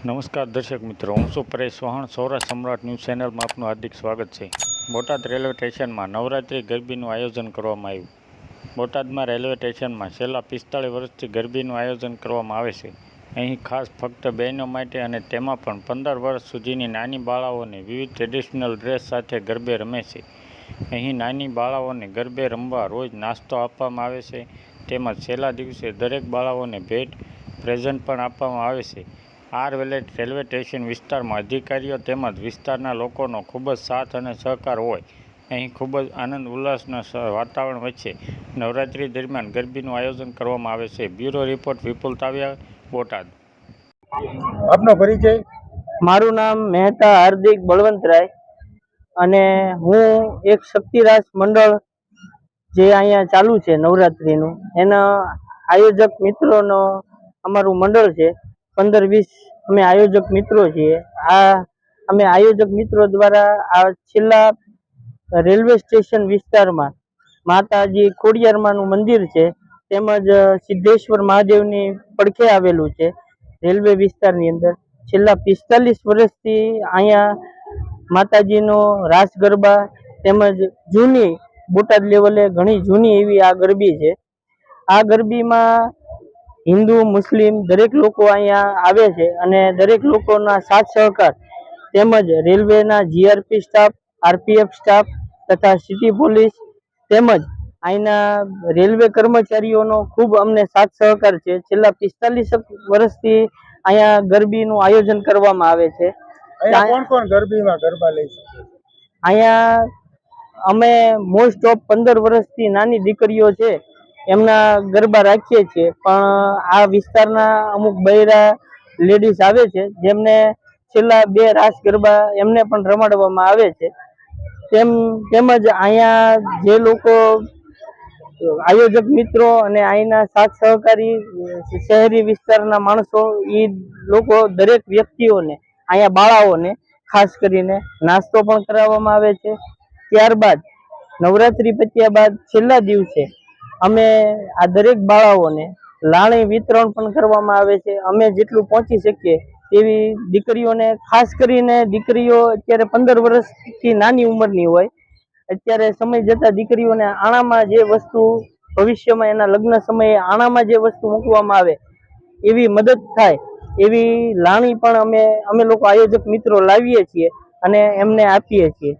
નમસ્કાર દર્શક મિત્રો, હું છું પરેશ ચૌહાણ. સૌરાષ્ટ્ર સમ્રાટ ન્યૂઝ ચેનલમાં આપનું હાર્દિક સ્વાગત છે. બોટાદ રેલવે સ્ટેશનમાં નવરાત્રિ ગરબીનું આયોજન કરવામાં આવ્યું. બોટાદમાં રેલવે સ્ટેશનમાં છેલ્લા 45 વર્ષથી ગરબીનું આયોજન કરવામાં આવે છે. અહીં ખાસ ફક્ત બહેનો માટે અને તેમાં પણ 15 વર્ષ સુધીની નાની બાળાઓને વિવિધ ટ્રેડિશનલ ડ્રેસ સાથે ગરબે રમે છે. અહીં નાની બાળાઓને ગરબે રમવા રોજ નાસ્તો આપવામાં આવે છે, તેમજ છેલ્લા દિવસે દરેક બાળાઓને ભેટ પ્રેઝન્ટ પણ આપવામાં આવે છે. આ રેલવે સ્ટેશન વિસ્તારમાં અધિકારીઓ તેમજ વિસ્તારના લોકોનો ખૂબ જ સાથ અને સહકાર હોય. અહીં ખૂબ જ આનંદ ઉલ્લાસના વાતાવરણ વચ્ચે નવરાત્રિ દરમિયાન ગરબીનું આયોજન કરવામાં આવે છે. બ્યુરો રિપોર્ટ વિપુલ તાવિયા, બોટાદ. આપનો પરિચય? મારું નામ મહેતા હાર્દિક બળવંતરાય અને હું એક શક્તિરાજ મંડળ જે અહીંયા ચાલુ છે નવરાત્રિનું, એના આયોજક મિત્રોનો અમારું મંડળ છે. 15-20 અમે આયોજક મિત્રો છીએ. અમે આયોજક મિત્રો દ્વારા આ છેલ્લા રેલવે સ્ટેશન વિસ્તારમાં માતાજી ખોડિયારમાંનું મંદિર છે, તેમજ સિદ્ધેશ્વર મહાદેવની પડખે આવેલું છે રેલવે વિસ્તારની અંદર. છેલ્લા 45 વર્ષથી અહીંયા માતાજીનો રાસ ગરબા તેમજ જૂની બોટાદ લેવલે ઘણી જૂની એવી આ ગરબી છે. આ ગરબીમાં હિન્દુ મુસ્લિમ દરેક લોકો અહીંયા આવે છે અને દરેક લોકોના સાથ સહકાર તેમજ રેલવેના જીઆરપી સ્ટાફ, આરપીએફ સ્ટાફ તથા સિટી પોલીસ તેમજ અહીંના રેલવે કર્મચારીઓનો ખૂબ અમને સાથ સહકાર છે. છેલ્લા 45 વર્ષથી અહીંયા ગરબીનું આયોજન કરવામાં આવે છે. કોણ કોણ ગરબીમાં ગરબા લઈ શકે? અહીંયા અમે મોસ્ટ ઓફ 15 વર્ષથી નાની દીકરીઓ છે એમના ગરબા રાખીએ છીએ, પણ આ વિસ્તારના અમુક બૈરા લેડીઝ આવે છે જેમને છેલ્લા 2 રાસ ગરબા એમને પણ રમાડવામાં આવે છે. તેમજ અહીંયા જે લોકો આયોજક મિત્રો અને અહીંના સાથ સહકારી શહેરી વિસ્તારના માણસો, એ લોકો દરેક વ્યક્તિઓને અહીંયા બાળાઓને ખાસ કરીને નાસ્તો પણ કરાવવામાં આવે છે. ત્યારબાદ નવરાત્રિ પત્યા બાદ છેલ્લા દિવસે અમે આ દરેક બાળાઓને લાણી વિતરણ પણ કરવામાં આવે છે. અમે જેટલું પહોંચી શકીએ એવી દીકરીઓને, ખાસ કરીને દીકરીઓ અત્યારે 15 વર્ષથી નાની ઉંમરની હોય, અત્યારે સમય જતાં દીકરીઓને આણામાં જે વસ્તુ ભવિષ્યમાં એના લગ્ન સમયે આણામાં જે વસ્તુ મૂકવામાં આવે એવી મદદ થાય એવી લાણી પણ અમે લોકો આયોજક મિત્રો લાવીએ છીએ અને એમને આપીએ છીએ.